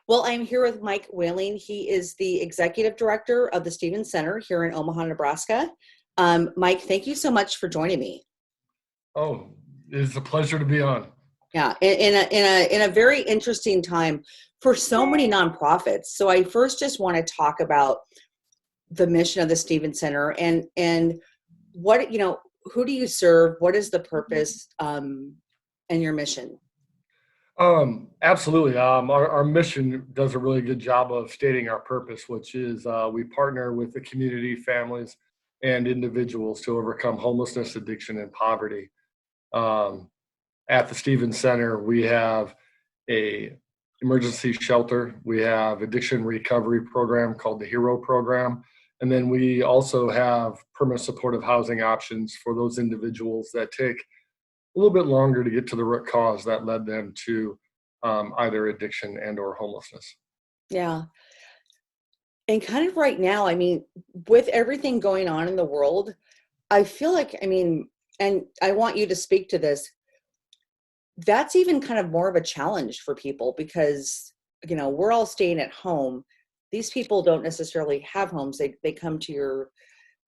Well, I'm here with Mike Whaling. He is the executive director of the Stevens Center here in Omaha, Nebraska. Mike, thank you so much for joining me. Oh, it's a pleasure to be on. Yeah, in a very interesting time for so many nonprofits. So I first just want to talk about the mission of the Stevens Center and what who do you serve? What is the purpose and your mission? Absolutely. Our mission does a really good job of stating our purpose, which is we partner with the community, families, and individuals to overcome homelessness, addiction, and poverty. Um, at the Stevens Center, we have a emergency shelter. We have addiction recovery program called the Hero Program. And then we also have permanent supportive housing options for those individuals that take a little bit longer to get to the root cause that led them to either addiction and or homelessness. Yeah. And kind of right now, I mean, with everything going on in the world, I feel like, and I want you to speak to this, that's even kind of more of a challenge for people because, we're all staying at home. These people don't necessarily have homes. They come to your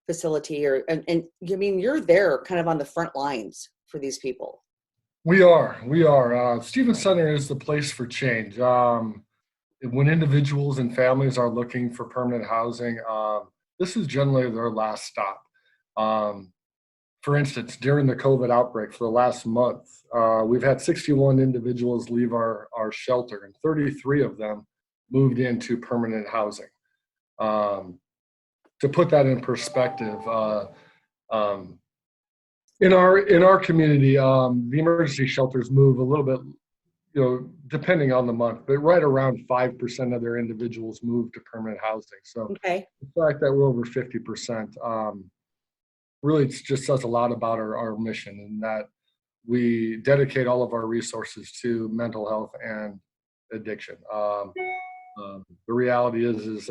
facility and you're there kind of on the front lines for these people. We are. Stevens Center is the place for change. When individuals and families are looking for permanent housing, this is generally their last stop. Um, for instance, during the COVID outbreak for the last month, we've had 61 individuals leave our shelter, and 33 of them moved into permanent housing. Um, to put that in perspective, um, in our community, the emergency shelters move a little bit, depending on the month, but right around 5% of their individuals move to permanent housing. So Okay. the fact that we're over 50%, really just says a lot about our mission, and that we dedicate all of our resources to mental health and addiction. The reality is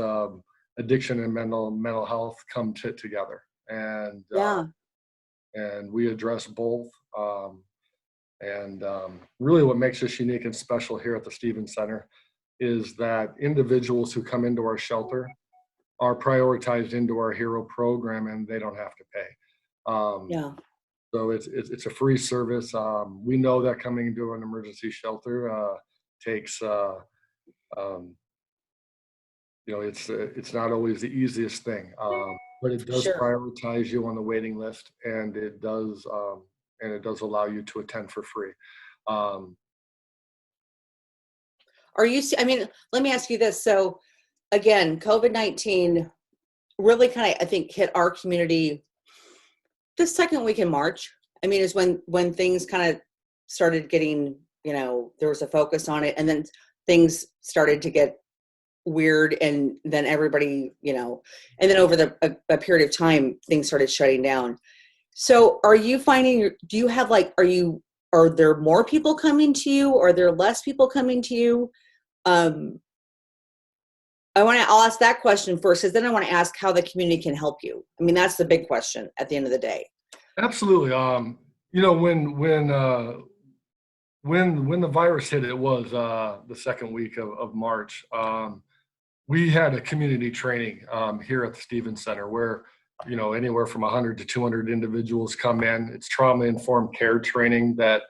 addiction and mental health come together, Yeah. and we address both. Really, what makes us unique and special here at the Stevens Center is that individuals who come into our shelter are prioritized into our Hero program, and they don't have to pay. Um, Yeah. so it's a free service. We know that coming into an emergency shelter takes um, it's not always the easiest thing, but it does Sure. prioritize you on the waiting list, and it does allow you to attend for free. Um, Let me ask you this. So again, COVID-19 really kind of, I think, hit our community the second week in March. Is when things kind of started getting, there was a focus on it, and then things started to get weird, and then everybody, and then over a period of time, things started shutting down. So are you finding, do you have are there more people coming to you? Or are there less people coming to you? Um, I'll ask that question first, because then I want to ask how the community can help you. That's the big question at the end of the day. Absolutely. When the virus hit, it was the second week of March. We had a community training here at the Stevens Center where anywhere from 100 to 200 individuals come in. It's trauma-informed care training that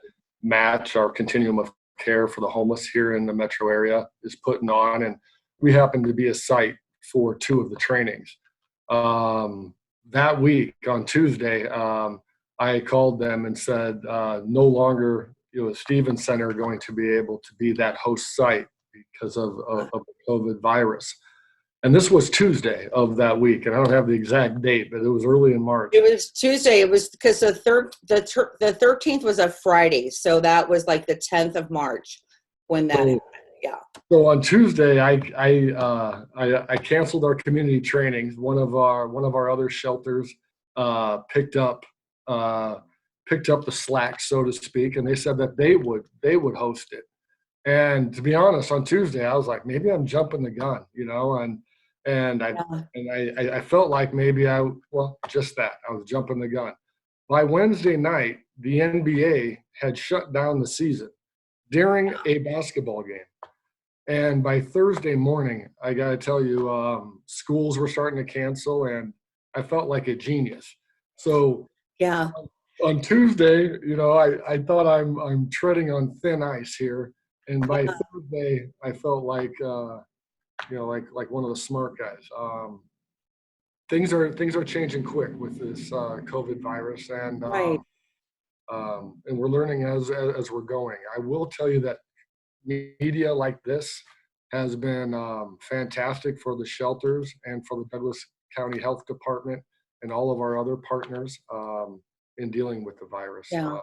match our continuum of care for the homeless here in the metro area is putting on, and we happen to be a site for two of the trainings. That week on Tuesday, I called them and said, no longer Stevens Center going to be able to be that host site because of the COVID virus. And this was Tuesday of that week, and I don't have the exact date, but it was early in March. It was Tuesday. It was because the 13th was a Friday, so that was like the 10th of March when that happened. Yeah. So on Tuesday, I canceled our community trainings. One of our other shelters picked up the slack, so to speak, and they said that they would host it. And to be honest, on Tuesday, I was like, maybe I'm jumping the gun, and I felt like maybe just that, I was jumping the gun. By Wednesday night, the NBA had shut down the season during a basketball game. And by Thursday morning, I got to tell you, schools were starting to cancel, and I felt like a genius. So Yeah. on Tuesday, I thought I'm treading on thin ice here, and by Thursday, I felt like like one of the smart guys. Things are changing quick with this COVID virus, Right. and we're learning as we're going. I will tell you that media like this has been fantastic for the shelters and for the Douglas County Health Department and all of our other partners in dealing with the virus. Yeah.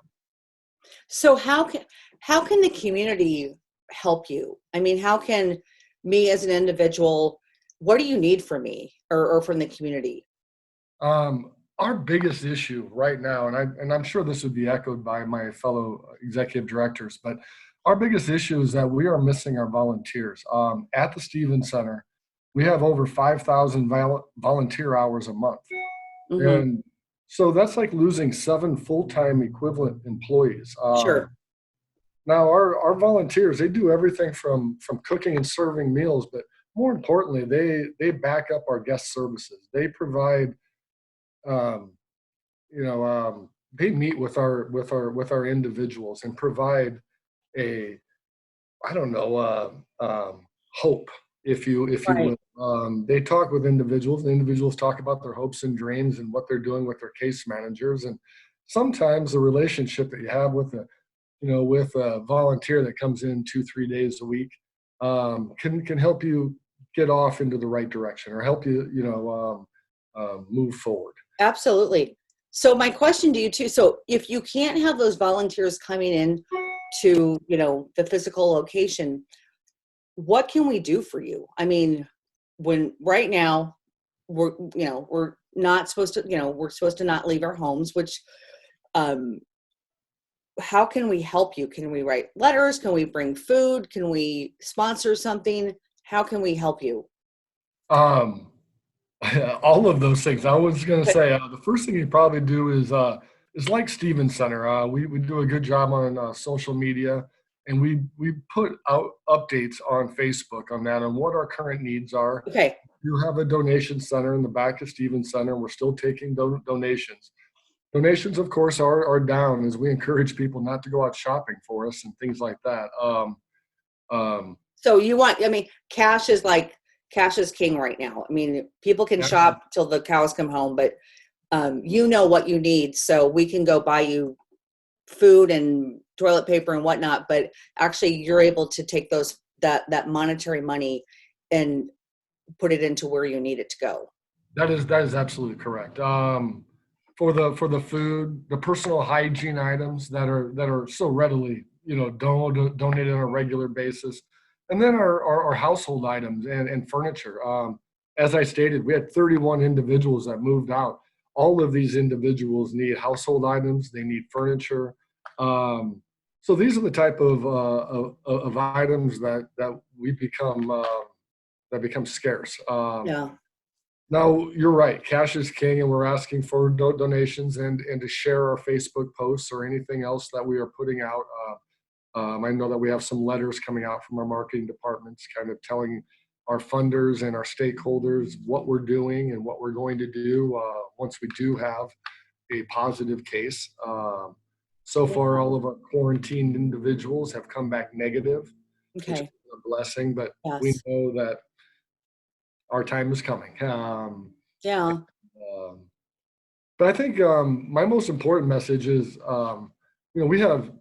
So how can the community help you? I mean, how can me as an individual, what do you need from me or from the community? Our biggest issue right now, and I'm sure this would be echoed by my fellow executive directors, but our biggest issue is that we are missing our volunteers. At the Stevens Center, we have over 5,000 volunteer hours a month. Hmm. And so that's like losing 7 full-time equivalent employees. Sure. Now our volunteers, they do everything from cooking and serving meals, but more importantly, they back up our guest services. They provide, um, they meet with our individuals and provide a, I don't know, hope, if you Right. will. They talk with individuals, and individuals talk about their hopes and dreams and what they're doing with their case managers. And sometimes the relationship that you have with a volunteer that comes in 2-3 days a week can help you get off into the right direction or help you move forward. Absolutely. So my question to you too, so if you can't have those volunteers coming in to, the physical location, what can we do for you? I mean, when right now we're not supposed to, we're supposed to not leave our homes, which um how can we help you? Can we write letters? Can we bring food? Can we sponsor something? How can we help you? Um, all of those things. I was going to Okay. say the first thing you probably do is like Stevens Center. We do a good job on social media, and we put out updates on Facebook on that and what our current needs are. Okay. You have a donation center in the back of Stevens Center, and we're still taking donations. Donations, of course, are down as we encourage people not to go out shopping for us and things like that. Um, So I mean, cash is king right now. I mean, people can yeah, shop till the cows come home, but you know what you need, so we can go buy you food and toilet paper and whatnot. But actually, you're able to take that monetary money and put it into where you need it to go. that is absolutely correct. For the food, the personal hygiene items that are so readily donated on a regular basis, and then our household items and furniture. As I stated, we had 31 individuals that moved out. All of these individuals need household items. They need furniture. So these are the type of items that we become that become scarce. Yeah. Now, you're right. Cash is king, and we're asking for donations and to share our Facebook posts or anything else that we are putting out. I know that we have some letters coming out from our marketing departments, kind of telling our funders and our stakeholders what we're doing and what we're going to do once we do have a positive case. So Yeah. far, all of our quarantined individuals have come back negative, which is Okay. a blessing, but we Yes. know that our time is coming. Yeah. Um, but I think my most important message is, we have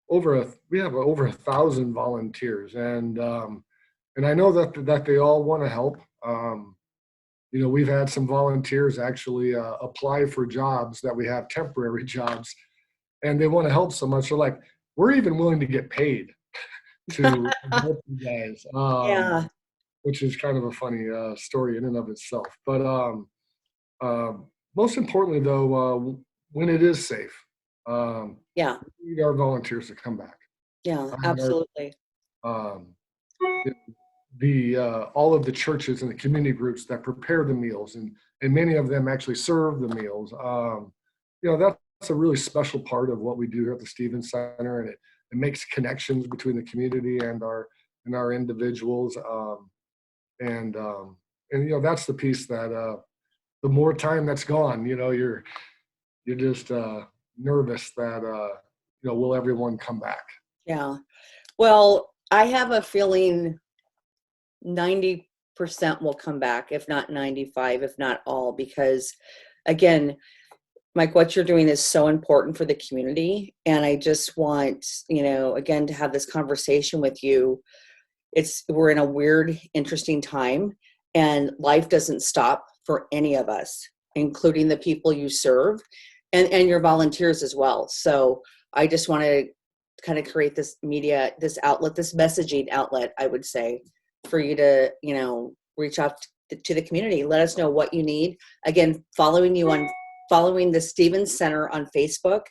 over 1,000 volunteers, and I know that they all want to help. We've had some volunteers actually apply for jobs that we have temporary jobs, and they want to help so much. They're like, we're even willing to get paid to help you guys, Yeah. which is kind of a funny story in and of itself. But most importantly, though, when it is safe, um, Yeah. we need our volunteers to come back. Yeah. I mean, Absolutely. um, the all of the churches and the community groups that prepare the meals, and many of them actually serve the meals. That's a really special part of what we do here at the Stevens Center, and it makes connections between the community and and our individuals. And that's the piece that the more time that's gone, you're just nervous that will everyone come back? Yeah. Well, I have a feeling 90% will come back, if not 95, if not all, because again, Mike, what you're doing is so important for the community. And I just want, again, to have this conversation with you. We're in a weird, interesting time, and life doesn't stop for any of us, including the people you serve and your volunteers as well. So I just want to kind of create this media, this outlet, this messaging outlet, I would say, for you to, reach out to the community. Let us know what you need. Again, following the Stevens Center on Facebook.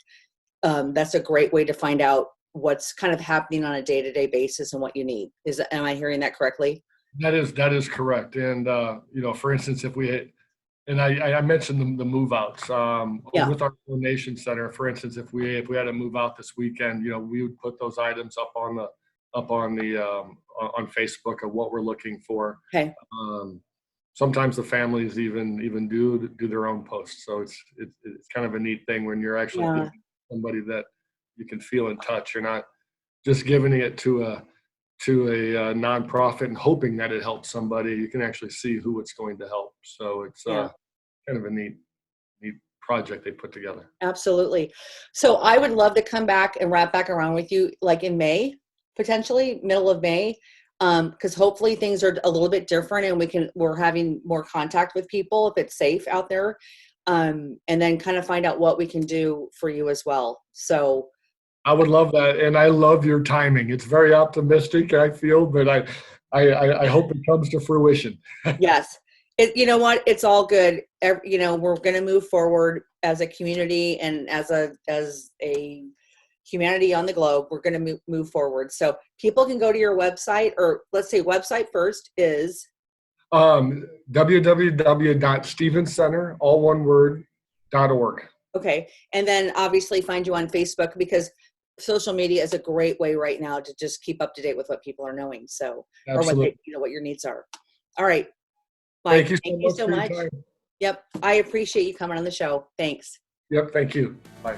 That's a great way to find out what's kind of happening on a day-to-day basis and what you need. Am I hearing that correctly? That is correct. And for instance, if we and I mentioned the move outs Yeah. with our donation center. For instance, if we had to move out this weekend, we would put those items up on Facebook of what we're looking for. Okay. Sometimes the families even do their own posts. So it's kind of a neat thing when you're actually giving somebody that you can feel and touch. You're not just giving it to a nonprofit and hoping that it helps somebody. You can actually see who it's going to help. So it's kind of a neat project they put together. Absolutely. So I would love to come back and wrap back around with you like in May, potentially middle of May, because hopefully things are a little bit different and we're having more contact with people if it's safe out there, and then kind of find out what we can do for you as well. So I would love that, and I love your timing. It's very optimistic, I feel, but I hope it comes to fruition. Yes. You know what? It's all good. We're going to move forward as a community and as a humanity on the globe. We're going to move forward. So people can go to your website, or let's say website first is www.stevenscenter, all one word, .org. Okay. And then obviously find you on Facebook, because social media is a great way right now to just keep up to date with what people are knowing. So, Absolutely. or what your needs are. All right. Mike, thank you so much. Yep. I appreciate you coming on the show. Thanks. Yep. Thank you. Bye.